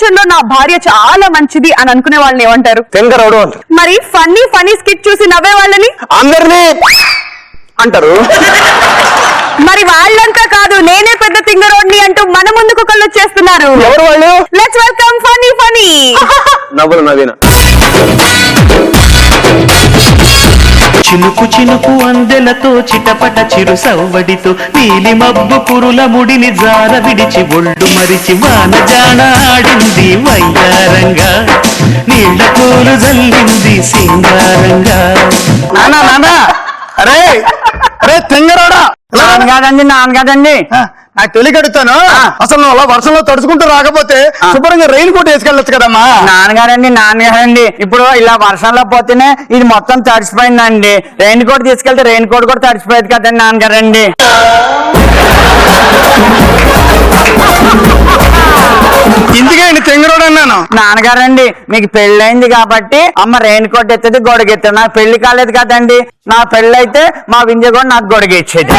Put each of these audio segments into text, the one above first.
ప్రపంచంలో నా భార్య చాలా మంచిది అని అనుకునే వాళ్ళని ఏమంటారు? తెంగరోడు అంటారు. మరి ఫన్నీ స్కిట్ చూసి నవ్వే వాళ్ళని అందరినీ అంటారు. మరి వాళ్ళంతా కాదు, నేనే పెద్ద తింగరోడ్ని అంటూ మన ముందుకు కళ్ళు వచ్చేస్తున్నారు. ఎవరు వాళ్ళు? Let's welcome Phani. నవ్వులు నవీన. చినుకు చినుకు అందెలతో చిటపట చిరు సవ్వడితో నీలి మబ్బు పురుల ముడిని జార విడిచి ఒళ్ళు మరిచి వానజాన ఆడింది వయ్యారంగా, నీళ్ల పూలు జల్లింది సింగారంగా. నానా నానా, అరే అరే తెంగరోడా. నాన్నగారండి నాకు తెలియకడుతాను. అసలు నువ్వు అలా వర్షంలో తడుచుకుంటూ రాకపోతే శుభ్రంగా రైలు కోట్ వేసుకెళ్ళొచ్చు కదమ్మా. నాన్నగారండి ఇప్పుడు ఇలా వర్షంలో పోతేనే ఇది మొత్తం తడిసిపోయిందండి. రెయిన్ కోట్ తీసుకెళ్తే రెయిన్ కోట్ కూడా తడిసిపోయేది కదండి నాన్నగారండి. ఇందుకే తెంగరోడు అన్నాను. నాన్నగారండి మీకు పెళ్ళైంది కాబట్టి అమ్మ రెయిన్ కోట్ ఎత్తది, గొడుగెత్తది. నాకు పెళ్లి కాలేదు కదండి. నా పెళ్ళైతే మా వింజ కూడా నాకు గొడుగెచ్చేది.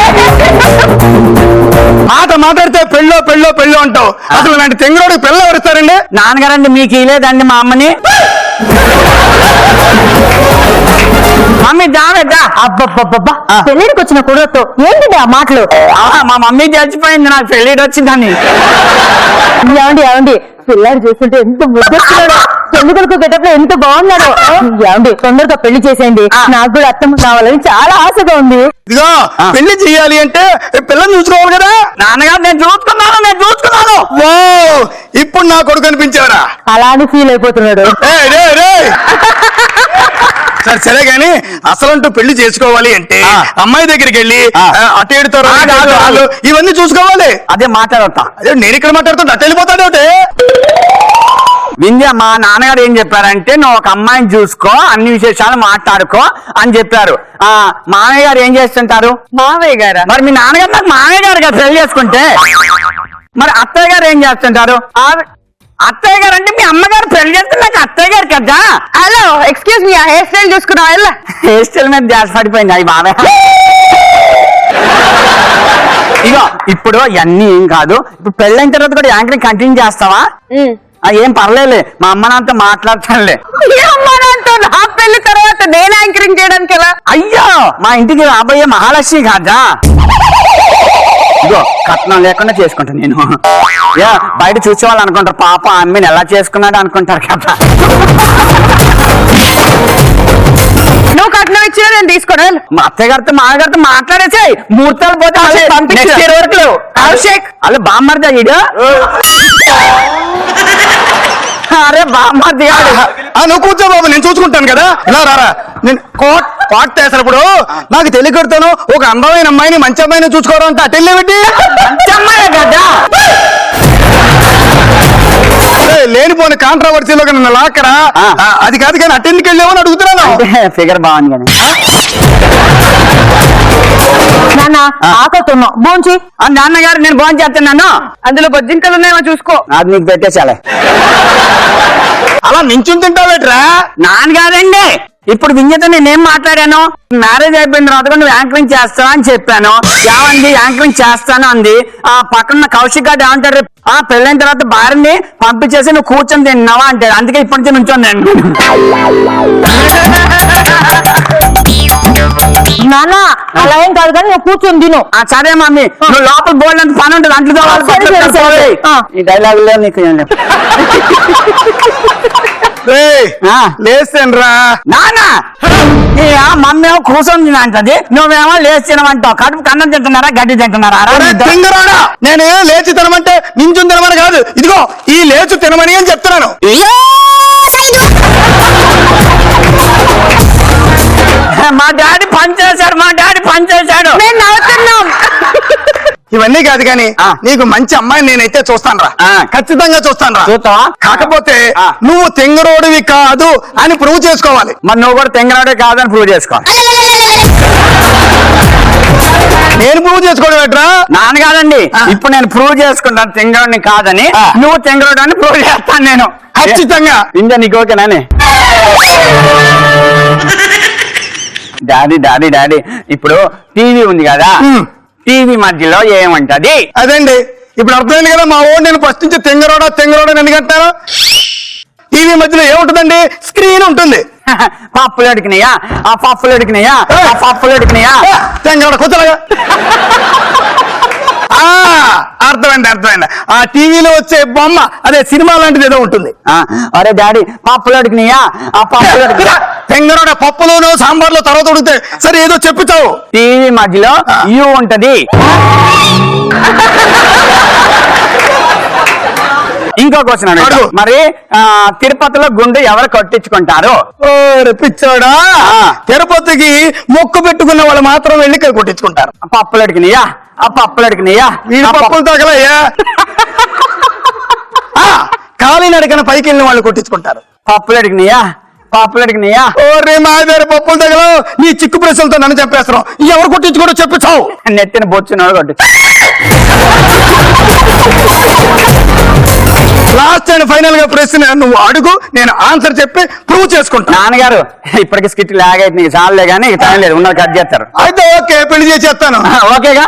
మాట్లాడితే పెళ్ళో అంటావు. అసలు ఇలాంటి తెంగరోడికి పెళ్ళ ఎవరిస్తారండి? నాన్నగారండి మీకు ఇలేదండి మా అమ్మని. మమ్మీ జావేద్దా అబ్బబ్బబ్బబ్బా, పెళ్ళిడికి వచ్చిన కొడుకుతో ఏంటి ఆ మాటలు? మా మమ్మీ చచ్చిపోయింది, నాకు పెళ్ళిడు వచ్చిందని. ఏమండి పిల్లాడు చూస్తుంటే ఎంత ముద్దొస్తున్నాడో, పెళ్లి కొడుకు గెటప్ లో ఎంత బాగున్నాడో. ఏమండి తొందరగా పెళ్లి చేసేయండి, నాకు కూడా అత్తమ్మ కావాలని చాలా ఆశగా ఉంది. ఇదిగో పెళ్లి చేయాలి అంటే పిల్లని చూసుకోవాలి కదా. నాన్నగారు నేను చూసుకున్నాను. ఓ ఇప్పుడు నా కొడుకు అనిపించారా? అలా అని ఫీల్ అయిపోతున్నాడు. సరే గాని అసలంటూ పెళ్లి చేసుకోవాలి అంటే అమ్మాయి దగ్గరికి వెళ్ళి అటు ఏడుతారు ఇవన్నీ చూసుకోవాలి. అదే మాట్లాడతా. అదే నేను ఇక్కడ మాట్లాడుతుంటే అటు వెళ్ళిపోతాడు ఒకటి. వింధ్య మా నాన్నగారు ఏం చెప్పారంటే నువ్వు ఒక అమ్మాయిని చూసుకో, అన్ని విశేషాలు మాట్లాడుకో అని చెప్పారు. మామయ్య గారు ఏం చేస్తుంటారు? మావయ్య గారా? మరి మీ నాన్నగారు నాకు మామయ్య గారు కదా పెళ్లి చేసుకుంటే. మరి అత్తయ్య గారు ఏం చేస్తుంటారు? అత్తయ్య గారు అంటే మీ అమ్మగారు పెళ్లి చేస్తే నాకు అత్తయ్య గారు కదా. హలో ఎక్స్క్యూజ్ మీ, ఆ హెయిర్ స్టైల్ చూసుకున్నావా? హెయిర్ స్టైల్ మీద ధ్యాస పడిపోయింది. అవి బాగా ఇగో ఇప్పుడు ఇవన్నీ ఏం కాదు. ఇప్పుడు పెళ్ళైన తర్వాత కూడా యాంకరింగ్ కంటిన్యూ చేస్తావా? ఏం పర్లేదు, మా అమ్మ నాన్నతో మాట్లాడతానులే. నా పెళ్లి తర్వాత నేను యాంకరింగ్ చేయడానికి ఎలా? అయ్యో మా ఇంటికి రాబోయే మహాలక్ష్మి కాదా. ఇగో కట్నం లేకుండా చేసుకుంటాను నేను. బయట చూసేవాళ్ళు అనుకుంటారు పాప అమ్మని ఎలా చేసుకున్నాడు అనుకుంటారు కదా. నువ్వు కట్నం ఇచ్చినా నేను తీసుకోను. మా అత్తయ్య గారితో మామగారితో మాట్లాడేసాయి. ముహూర్తాలు పోతే వరకు అభిషేక్ అలా బామ్మర్దా ఈడు. అరే బామ్మర్ది గారు నువ్వు కూర్చో బాబు, నేను చూసుకుంటాను కదా. ఇలా రారా, నేను కోట్ చేసినప్పుడు నాకు తెలియకడతాను. ఒక అందమైన అమ్మాయిని మంచి అమ్మాయిని చూసుకోవడం అంటే అటెళ్ళేమిటి? మంచి అమ్మాయి కదా. లేనిపోని కాంట్రవర్సీలో నన్ను లాక్కరా. అది కాదు కానీ అటెండ్కి వెళ్ళామని అడుగుతున్నాను. ఫిగర్ బాగుంది కానీ నాన్న ఆకతున్నావు భోంచి. నాన్నగారు నేను భోజనం చేస్తున్నాను. అందులో బొజ్జింకలు ఉన్నాయేమో చూసుకో. అది నీకు పెట్టేసాలే. అలా నించుని తింటావేట్రా? నాన్నగారండి ఇప్పుడు వింజతో నేనేం మాట్లాడాను? మ్యారేజ్ అయిపోయిన తర్వాత నువ్వు యాంకరింగ్ చేస్తావా అని చెప్పాను. ఏమంది యాంకరింగ్ చేస్తాను అంది. ఆ పక్కన కౌశిక్ గారు ఏమంటారు? పెళ్ళైన తర్వాత భార్యని పంపించేసి నువ్వు కూర్చొని తిన్నావా అంటాడు. అందుకే ఇప్పటి నుంచి నుంచొని నేను. నాన్న అలా ఏం కాదు కానీ నువ్వు కూర్చొని తిను. సరే మమ్మీ, నువ్వు లోపల బోల్డ్ అంత పని ఉంటుంది అంట్లో. ఈ డైలాగులో నీకు ఏం లేదు. లేస్తేనరా నాన్న మమ్మీ కూర్చొని అంటది, నువ్వేమో లేచి తినమంటావు. కడుపు కన్నం తింటున్నారా గడ్డి తింటున్నారా? నేను లేచి తినమంటే నించుని తినమని కాదు, ఇదిగో ఈ లేచు తినమని అని చెప్తున్నాను. మా డాడీ పని చేశాడు. నేను నవ్వుతున్నాం. ఇవన్నీ కాదు కానీ నీకు మంచి అమ్మాయిని నేనైతే చూస్తాను రా, ఖచ్చితంగా చూస్తాను రా. చూస్తావా? కాకపోతే నువ్వు తెంగరోడివి కాదు అని ప్రూవ్ చేసుకోవాలి. మరి నువ్వు కూడా తెంగరోడే కాదని ప్రూవ్ చేసుకోవాలి. నేను ప్రూవ్ చేసుకోవడం ఎట్రా? నాన్నగారండి ఇప్పుడు నేను ప్రూవ్ చేసుకుంటాను తెంగరోడిని కాదని. నువ్వు తెంగరోడు అని ప్రూవ్ చేస్తాను నేను ఖచ్చితంగా. ఇంజ నీకు ఓకేనానే? డాడీ ఇప్పుడు టీవీ ఉంది కదా, టీవీ మధ్యలో ఏమంటది? అదండి ఇప్పుడు అర్థమైంది కదా మా ఓన్ నేను ఫస్ట్ నుంచి తెంగరోడా అని ఎందుకంటున్నాను. టీవీ మధ్యలో ఏముంటుందండి, స్క్రీన్ ఉంటుంది. పప్పులు అడిగినాయా, ఆ పప్పులు అడిగినాయా, ఆ పప్పులు అడిగినాయా. తెంగరోడ కూర్చోలాగా. అర్థమైంది. ఆ టీవీలో వచ్చే బొమ్మ అదే సినిమా లాంటిది ఏదో ఉంటుంది. అరే డాడీ పప్పులు అడిగినాయా, ఆ పప్పులు అడిగినా. తెంగరోడ పప్పులోనో సాంబార్లో తర్వాత ఉడితే సరే ఏదో చెప్పుతావు. టీవీ మధ్యలో యూ ఉంటది. ఇంకో క్వశ్చన్ అడుగు. మరి తిరుపతిలో గుండె ఎవరు కట్టించుకుంటారు? పిచ్చోడా, తిరుపతికి మొక్కు పెట్టుకున్న వాళ్ళు మాత్రం వెళ్ళి కొట్టించుకుంటారు. పప్పులు అడిగినాయా, ఆ పప్పులు అడిగినాయా. వీడి పప్పులు తగలయ్యా. ఖాళీ నడికన పైకి వెళ్ళిన వాళ్ళు కొట్టించుకుంటారు. పప్పులు అడిగినాయా, పప్పులు అడిగినాయా. ఓరే మా దగ్గర పప్పులు తగలవు. నీ చిక్కు ప్రశ్నలతో నన్ను చంపేస్తున్నావు. ఎవరు కొట్టించుకోవడం చెప్పు చావు. నెత్తిన బొచ్చున్నాడు కొట్టి. లాస్ట్ అండ్ ఫైనల్ గా ప్రశ్న నువ్వు అడుగు, నేను ఆన్సర్ చెప్పి ప్రూవ్ చేసుకుంటా. నాన్నగారు ఇప్పటికి స్కిట్ లాగ్ అయితే నీకు చాలే కానీ టైం లేదు, ఉన్నది కట్ చేస్తారు. అయితే ఓకే, పెళ్లి చేసేస్తాను. ఓకేగా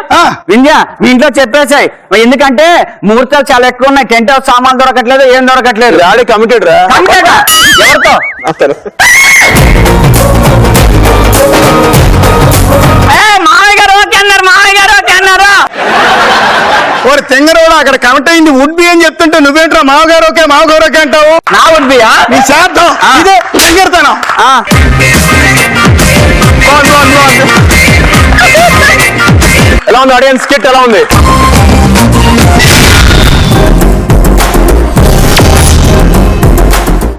వింధ్య, మీ ఇంట్లో చెప్పేసాయి. ఎందుకంటే ముహూర్తాలు చాలా ఎక్కువ ఉన్నాయి. టెంట్ హౌస్ సామాన్ దొరకట్లేదు, ఏం దొరకట్లేదు. డాడీ కమిటెడ్ రా. ఎవరితో? మామయ్య గారు ఓకే అన్నారు, మామయ్య గారు ఓకే అన్నారు. ఓరి తెంగరోడా, అక్కడ కమిట్ అయింది వుడ్ బి అని చెప్తుంటే నువ్వేంట్రా మామగారు ఓకే అంటావు? నా ఉడ్బియా నీ శార్థం ఇదే తెంగెడతాను. ఎలా ఉంది ఆడియన్స్, స్కిట్ ఎలా ఉంది?